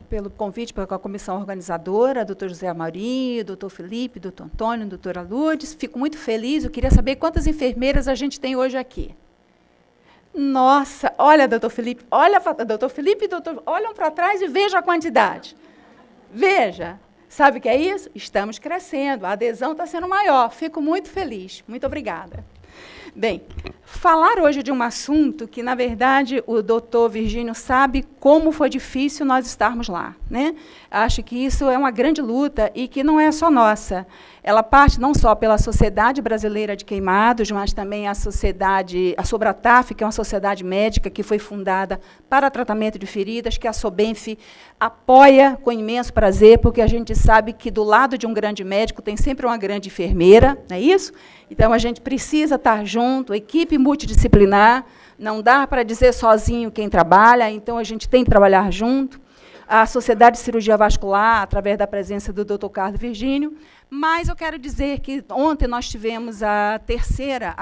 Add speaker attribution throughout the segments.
Speaker 1: pelo convite para a comissão organizadora, doutor José Amaury, doutor Felipe, doutor Antônio, doutora Lourdes. Fico muito feliz. Eu queria saber quantas enfermeiras a gente tem hoje aqui. Nossa, olha, doutor Felipe, olha, doutor Felipe e doutor, olham para trás e vejam a quantidade. Veja, sabe o que é isso? Estamos crescendo, a adesão está sendo maior. Fico muito feliz. Muito obrigada. Bem, falar hoje de um assunto que, na verdade, o doutor Virgínio sabe como foi difícil nós estarmos lá, né? Acho que isso é uma grande luta e que não é só nossa. Ela parte não só pela Sociedade Brasileira de Queimados, mas também a Sobrataf, que é uma sociedade médica que foi fundada para tratamento de feridas, que a Sobenf apoia com imenso prazer, porque a gente sabe que do lado de um grande médico tem sempre uma grande enfermeira, não é isso? Então, a gente precisa estar junto, equipe multidisciplinar, não dá para dizer sozinho quem trabalha, então a gente tem que trabalhar junto. A Sociedade de Cirurgia Vascular, através da presença do Dr. Carlos Virgínio, mas eu quero dizer que ontem nós tivemos a terceira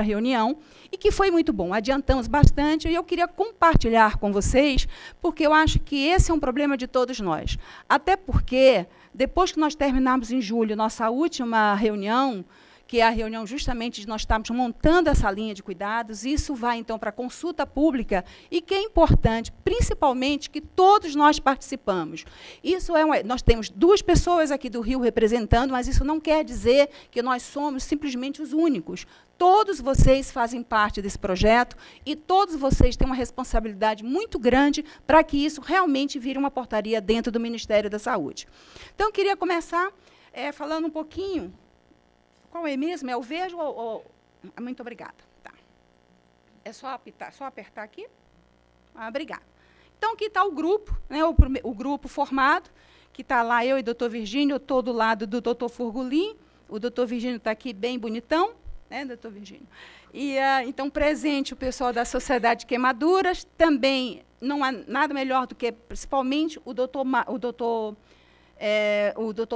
Speaker 1: reunião, e que foi muito bom, adiantamos bastante, e eu queria compartilhar com vocês, porque eu acho que esse é um problema de todos nós. Até porque, depois que nós terminarmos em julho nossa última reunião, que é a reunião justamente de nós estarmos montando essa linha de cuidados, isso vai, então, para a consulta pública, e que é importante, principalmente, que todos nós participamos. Isso nós temos 2 pessoas aqui do Rio representando, mas isso não quer dizer que nós somos simplesmente os únicos. Todos vocês fazem parte desse projeto e todos vocês têm uma responsabilidade muito grande para que isso realmente vire uma portaria dentro do Ministério da Saúde. Então, eu queria começar falando um pouquinho. Qual é mesmo? É o verde ou... Muito obrigada. Tá. É só apertar aqui? Obrigada. Então, aqui está o grupo, né, o grupo formado, que está lá eu e o doutor Virgínio, eu estou do lado do doutor Furgulin, o doutor Virgínio está aqui bem bonitão, né, doutor Virgínio? E, então, presente o pessoal da Sociedade de Queimaduras, também não há nada melhor do que, principalmente, o doutor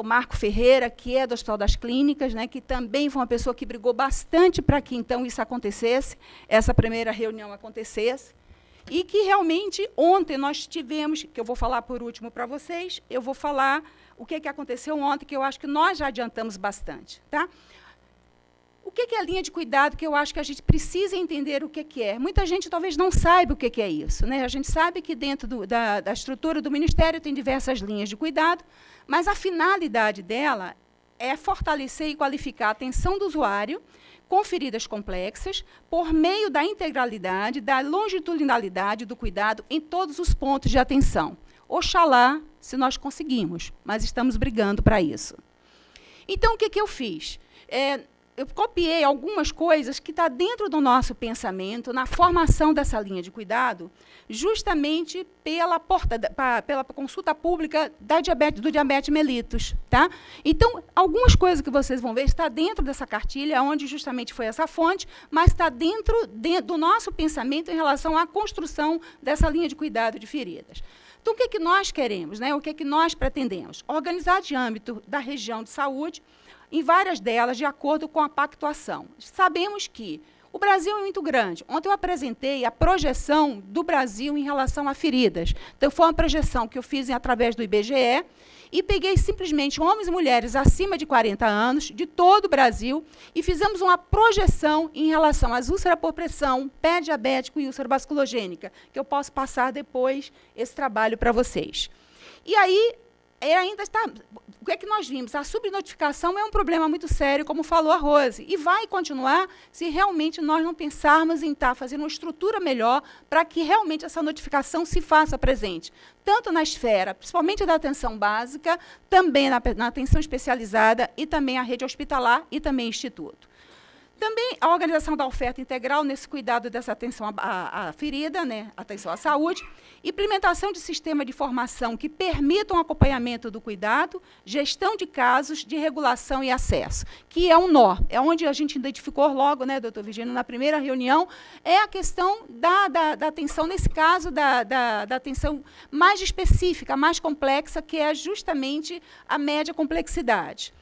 Speaker 1: Marco Ferreira, que é do Hospital das Clínicas, né, que também foi uma pessoa que brigou bastante para que, então, isso acontecesse, essa primeira reunião acontecesse, e que, realmente, ontem nós tivemos, que eu vou falar por último para vocês, eu vou falar o que aconteceu ontem, que eu acho que nós já adiantamos bastante. Tá? O que é a linha de cuidado, que eu acho que a gente precisa entender o que é. Muita gente talvez não saiba o que é isso, né? A gente sabe que dentro da estrutura do Ministério tem diversas linhas de cuidado, mas a finalidade dela é fortalecer e qualificar a atenção do usuário com feridas complexas, por meio da integralidade, da longitudinalidade do cuidado em todos os pontos de atenção. Oxalá, se nós conseguimos, mas estamos brigando para isso. Então, o que eu fiz? Eu copiei algumas coisas que estão dentro do nosso pensamento, na formação dessa linha de cuidado, justamente pela consulta pública do diabetes mellitus. Tá? Então, algumas coisas que vocês vão ver está dentro dessa cartilha, onde justamente foi essa fonte, mas está dentro do nosso pensamento em relação à construção dessa linha de cuidado de feridas. Então, o que nós queremos, né? O que nós pretendemos? Organizar de âmbito da região de saúde, em várias delas, de acordo com a pactuação. Sabemos que o Brasil é muito grande. Ontem eu apresentei a projeção do Brasil em relação a feridas. Então, foi uma projeção que eu fiz através do IBGE e peguei simplesmente homens e mulheres acima de 40 anos, de todo o Brasil, e fizemos uma projeção em relação às úlceras por pressão, pé diabético e úlcera vasculogênica, que eu posso passar depois esse trabalho para vocês. E aí, ainda está... O que é que nós vimos? A subnotificação é um problema muito sério, como falou a Rose, e vai continuar se realmente nós não pensarmos em estar fazendo uma estrutura melhor para que realmente essa notificação se faça presente, tanto na esfera, principalmente da atenção básica, também na atenção especializada e também a rede hospitalar e também instituto. Também a organização da oferta integral nesse cuidado dessa atenção à ferida, né, atenção à saúde, implementação de sistema de formação que permitam um acompanhamento do cuidado, gestão de casos de regulação e acesso, que é um nó, é onde a gente identificou logo, né, doutor Virgínio, na primeira reunião, é a questão da atenção, nesse caso, da atenção mais específica, mais complexa, que é justamente a média complexidade.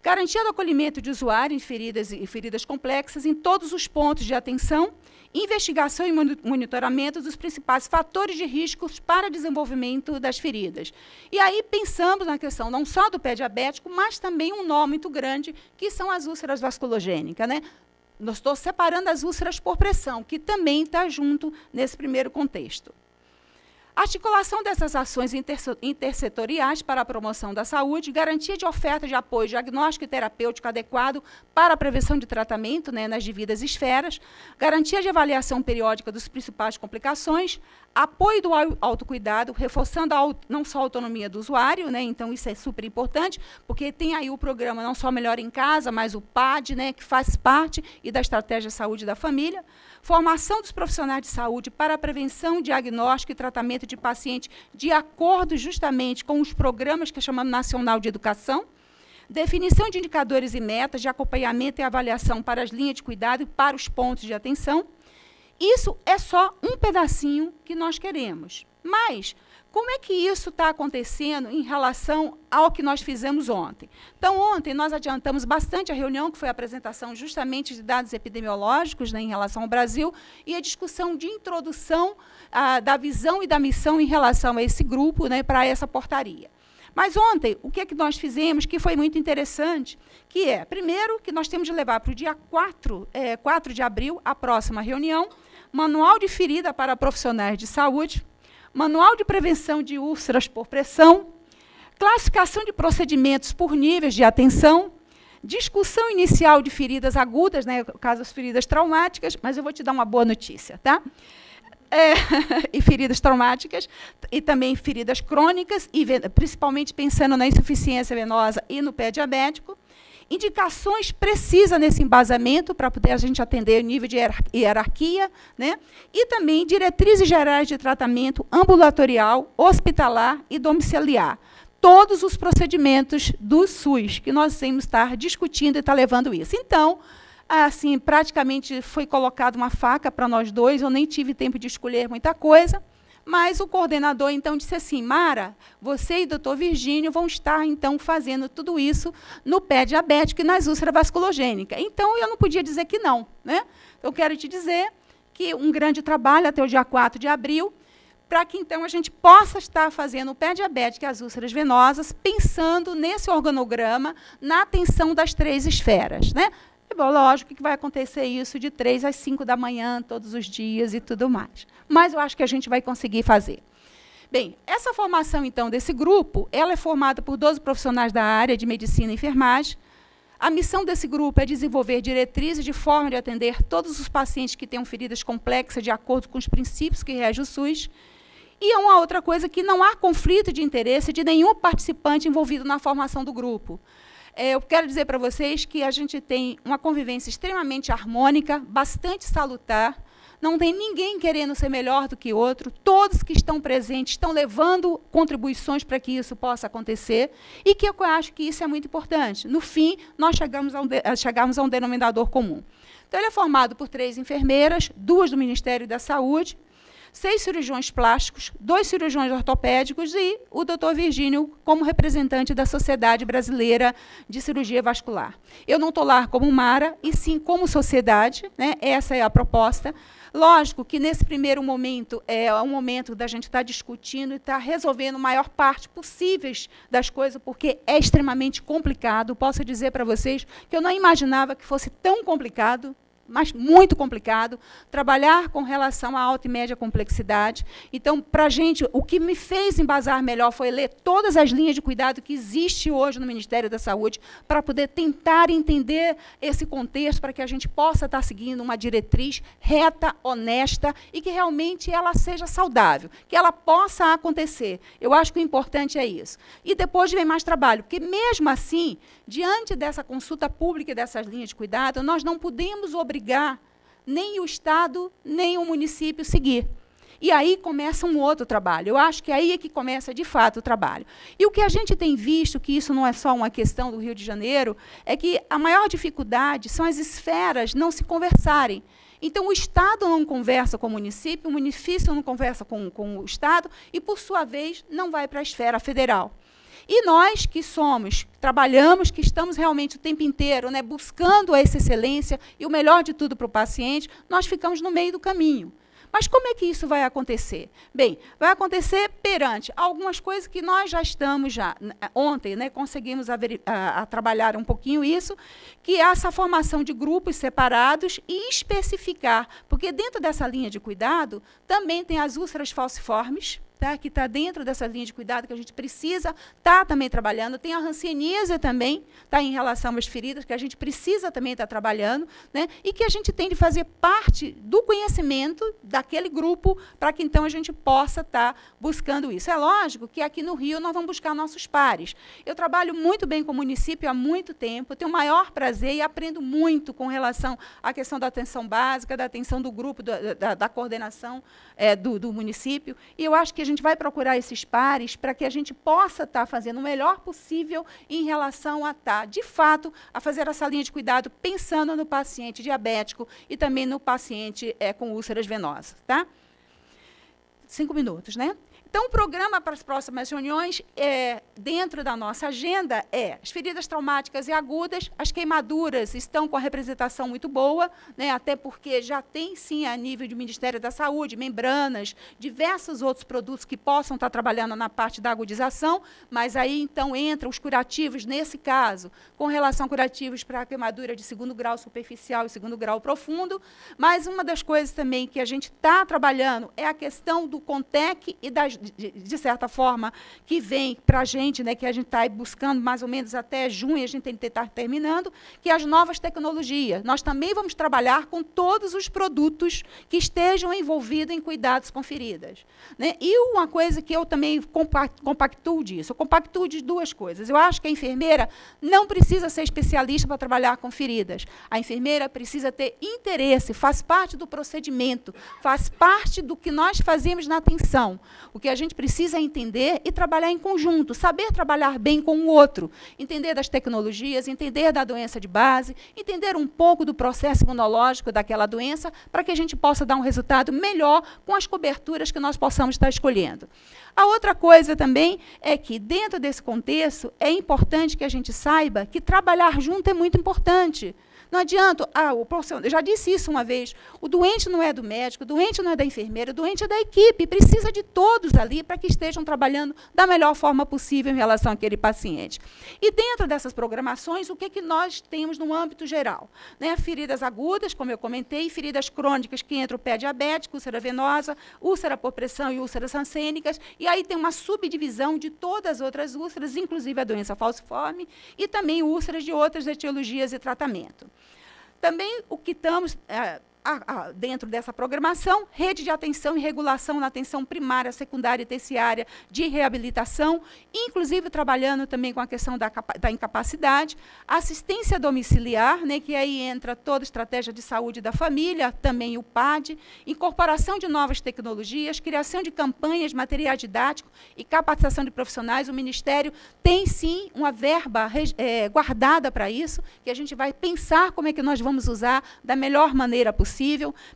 Speaker 1: Garantia do acolhimento de usuários em feridas complexas em todos os pontos de atenção, investigação e monitoramento dos principais fatores de riscos para desenvolvimento das feridas. E aí pensamos na questão não só do pé diabético, mas também um nó muito grande, que são as úlceras vasculogênicas, né? Nós estou separando as úlceras por pressão, que também está junto nesse primeiro contexto. Articulação dessas ações intersetoriais para a promoção da saúde, garantia de oferta de apoio diagnóstico e terapêutico adequado para a prevenção de tratamento, né, nas devidas esferas, garantia de avaliação periódica das principais complicações, apoio do autocuidado, reforçando não só a autonomia do usuário, né, então isso é super importante, porque tem aí o programa Não Só Melhor em Casa, mas o PAD, né, que faz parte e da estratégia de saúde da família, formação dos profissionais de saúde para a prevenção, diagnóstico e tratamento de paciente de acordo justamente com os programas que chamamos Nacional de Educação, definição de indicadores e metas de acompanhamento e avaliação para as linhas de cuidado e para os pontos de atenção. Isso é só um pedacinho que nós queremos. Mas como é que isso está acontecendo em relação ao que nós fizemos ontem? Então, ontem nós adiantamos bastante a reunião, que foi a apresentação justamente de dados epidemiológicos, né, em relação ao Brasil, e a discussão de introdução da visão e da missão em relação a esse grupo, né, para essa portaria. Mas ontem, o que é que nós fizemos, que foi muito interessante, que é, primeiro, que nós temos de levar para o dia 4 de abril, a próxima reunião, manual de ferida para profissionais de saúde, manual de prevenção de úlceras por pressão, classificação de procedimentos por níveis de atenção, discussão inicial de feridas agudas, né, no caso, as feridas traumáticas, mas eu vou te dar uma boa notícia, tá? E feridas traumáticas, e também feridas crônicas, e principalmente pensando na insuficiência venosa e no pé diabético, indicações precisas nesse embasamento para poder a gente atender o nível de hierarquia, né? E também diretrizes gerais de tratamento ambulatorial, hospitalar e domiciliar. Todos os procedimentos do SUS, que nós temos estar discutindo e estar levando isso. Então, assim, praticamente foi colocada uma faca para nós dois, eu nem tive tempo de escolher muita coisa, mas o coordenador, então, disse assim, Mara, você e o doutor Virgínio vão estar, então, fazendo tudo isso no pé diabético e nas úlceras vasculogênicas. Então, eu não podia dizer que não, né? Eu quero te dizer que um grande trabalho até o dia 4 de abril, para que, então, a gente possa estar fazendo o pé diabético e as úlceras venosas, pensando nesse organograma, na atenção das 3 esferas, né? Lógico que vai acontecer isso de 3 às 5 da manhã, todos os dias e tudo mais. Mas eu acho que a gente vai conseguir fazer. Bem, essa formação, então, desse grupo, ela é formada por 12 profissionais da área de medicina e enfermagem. A missão desse grupo é desenvolver diretrizes de forma de atender todos os pacientes que tenham feridas complexas de acordo com os princípios que regem o SUS. E uma outra coisa, que não há conflito de interesse de nenhum participante envolvido na formação do grupo. Eu quero dizer para vocês que a gente tem uma convivência extremamente harmônica, bastante salutar, não tem ninguém querendo ser melhor do que outro, todos que estão presentes estão levando contribuições para que isso possa acontecer, e que eu acho que isso é muito importante. No fim, nós chegamos a um denominador comum. Então, ele é formado por 3 enfermeiras, 2 do Ministério da Saúde, 6 cirurgiões plásticos, 2 cirurgiões ortopédicos e o doutor Virgínio como representante da Sociedade Brasileira de Cirurgia Vascular. Eu não estou lá como Mara, e sim como sociedade, né? Essa é a proposta. Lógico que nesse primeiro momento é um momento da gente estar discutindo e estar resolvendo a maior parte possíveis das coisas, porque é extremamente complicado. Posso dizer para vocês que eu não imaginava que fosse tão complicado, mas muito complicado, trabalhar com relação à alta e média complexidade. Então, para a gente, o que me fez embasar melhor foi ler todas as linhas de cuidado que existe hoje no Ministério da Saúde, para poder tentar entender esse contexto, para que a gente possa estar seguindo uma diretriz reta, honesta, e que realmente ela seja saudável, que ela possa acontecer. Eu acho que o importante é isso. E depois vem mais trabalho, porque mesmo assim, diante dessa consulta pública e dessas linhas de cuidado, nós não podemos obrigar nem o Estado, nem o município a seguir. E aí começa um outro trabalho. Eu acho que aí é que começa, de fato, o trabalho. E o que a gente tem visto, que isso não é só uma questão do Rio de Janeiro, é que a maior dificuldade são as esferas não se conversarem. Então, o Estado não conversa com o município não conversa com o Estado, e, por sua vez, não vai para a esfera federal. E nós que trabalhamos, que estamos realmente o tempo inteiro, né, buscando essa excelência e o melhor de tudo para o paciente, nós ficamos no meio do caminho. Mas como é que isso vai acontecer? Bem, vai acontecer perante algumas coisas que nós já estamos, ontem, né, conseguimos trabalhar um pouquinho isso, que é essa formação de grupos separados e especificar, porque dentro dessa linha de cuidado também tem as úlceras falciformes, tá, que está dentro dessa linha de cuidado que a gente precisa estar também trabalhando. Tem a hanseníase também, tá, em relação às feridas, que a gente precisa também estar trabalhando, né, e que a gente tem de fazer parte do conhecimento daquele grupo para que, então, a gente possa estar buscando isso. É lógico que aqui no Rio nós vamos buscar nossos pares. Eu trabalho muito bem com o município há muito tempo, tenho o maior prazer e aprendo muito com relação à questão da atenção básica, da atenção do grupo, da coordenação do município, e eu acho que a gente vai procurar esses pares para que a gente possa estar fazendo o melhor possível em relação a estar, de fato, a fazer essa linha de cuidado pensando no paciente diabético e também no paciente com úlceras venosas. Tá? 5 minutos, né? Então, o programa para as próximas reuniões, dentro da nossa agenda, as feridas traumáticas e agudas, as queimaduras estão com a representação muito boa, né, até porque já tem, sim, a nível do Ministério da Saúde, membranas, diversos outros produtos que possam estar trabalhando na parte da agudização, mas aí, então, entram os curativos, nesse caso, com relação a curativos para a queimadura de 2º grau superficial e 2º grau profundo, mas uma das coisas também que a gente está trabalhando é a questão do CONTEC e das de certa forma, que vem para a gente, né, que a gente está buscando mais ou menos até junho, a gente tem que estar terminando, que é as novas tecnologias. Nós também vamos trabalhar com todos os produtos que estejam envolvidos em cuidados com feridas. Né? E uma coisa que eu também compactuo disso, eu compactuo de 2 coisas. Eu acho que a enfermeira não precisa ser especialista para trabalhar com feridas. A enfermeira precisa ter interesse, faz parte do procedimento, faz parte do que nós fazemos na atenção. O que a gente precisa entender e trabalhar em conjunto, saber trabalhar bem com o outro, entender das tecnologias, entender da doença de base, entender um pouco do processo imunológico daquela doença, para que a gente possa dar um resultado melhor com as coberturas que nós possamos estar escolhendo. A outra coisa também é que, dentro desse contexto, é importante que a gente saiba que trabalhar junto é muito importante. Não adianta, eu já disse isso uma vez, o doente não é do médico, o doente não é da enfermeira, o doente é da equipe, precisa de todos ali para que estejam trabalhando da melhor forma possível em relação àquele paciente. E dentro dessas programações, o que nós temos no âmbito geral? Né? Feridas agudas, como eu comentei, feridas crônicas, que entra o pé diabético, úlcera venosa, úlcera por pressão e úlceras hansênicas, e aí tem uma subdivisão de todas as outras úlceras, inclusive a doença falciforme, e também úlceras de outras etiologias e tratamento. Também o que estamos dentro dessa programação, rede de atenção e regulação na atenção primária, secundária e terciária de reabilitação, inclusive trabalhando também com a questão da incapacidade, assistência domiciliar, né, que aí entra toda a estratégia de saúde da família, também o PAD, incorporação de novas tecnologias, criação de campanhas, material didático e capacitação de profissionais. O Ministério tem, sim, uma verba guardada para isso, que a gente vai pensar como é que nós vamos usar da melhor maneira possível.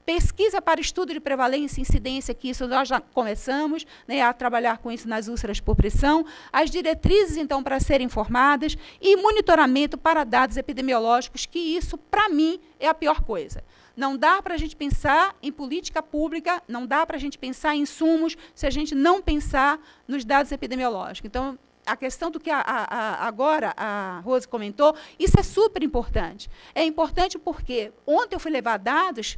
Speaker 1: Pesquisa para estudo de prevalência e incidência, que isso nós já começamos, né, a trabalhar com isso nas úlceras por pressão, as diretrizes, então, para serem formadas, e monitoramento para dados epidemiológicos, que isso, para mim, é a pior coisa. Não dá para a gente pensar em política pública, não dá para a gente pensar em insumos, se a gente não pensar nos dados epidemiológicos. Então, a questão do que agora a Rose comentou, isso é super importante. É importante porque ontem eu fui levar dados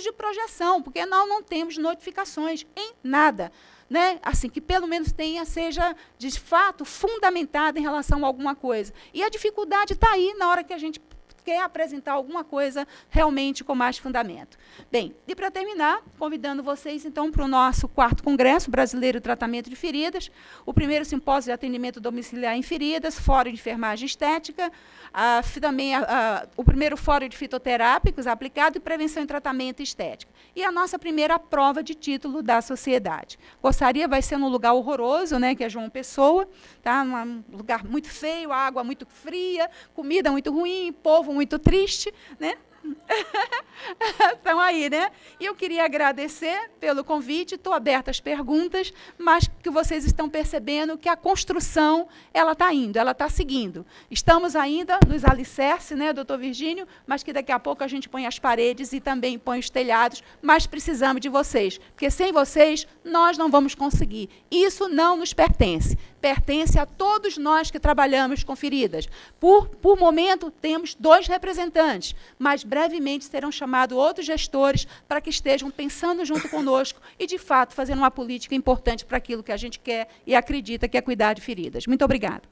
Speaker 1: de projeção, porque nós não temos notificações em nada. Né? Assim, que pelo menos seja, de fato, fundamentada em relação a alguma coisa. E a dificuldade está aí na hora que a gente quer apresentar alguma coisa realmente com mais fundamento. Bem, e para terminar, convidando vocês, então, para o nosso 4º Congresso Brasileiro de Tratamento de Feridas, o 1º Simpósio de Atendimento Domiciliar em Feridas, Fórum de Enfermagem Estética, também o 1º Fórum de Fitoterápicos aplicado e Prevenção em Tratamento Estética. E a nossa primeira prova de título da sociedade. Vai ser num lugar horroroso, né, que é João Pessoa, tá? Um lugar muito feio, água muito fria, comida muito ruim, povo muito triste, né? Estão aí, né? E eu queria agradecer pelo convite, estou aberta às perguntas, mas que vocês estão percebendo que a construção, ela está indo, ela está seguindo. Estamos ainda nos alicerces, né, doutor Virgínio, mas que daqui a pouco a gente põe as paredes e também põe os telhados, mas precisamos de vocês, porque sem vocês nós não vamos conseguir. Isso não nos pertence. Pertence a todos nós que trabalhamos com feridas. Por momento, temos 2 representantes, mas brevemente serão chamados outros gestores para que estejam pensando junto conosco e, de fato, fazendo uma política importante para aquilo que a gente quer e acredita que é cuidar de feridas. Muito obrigada.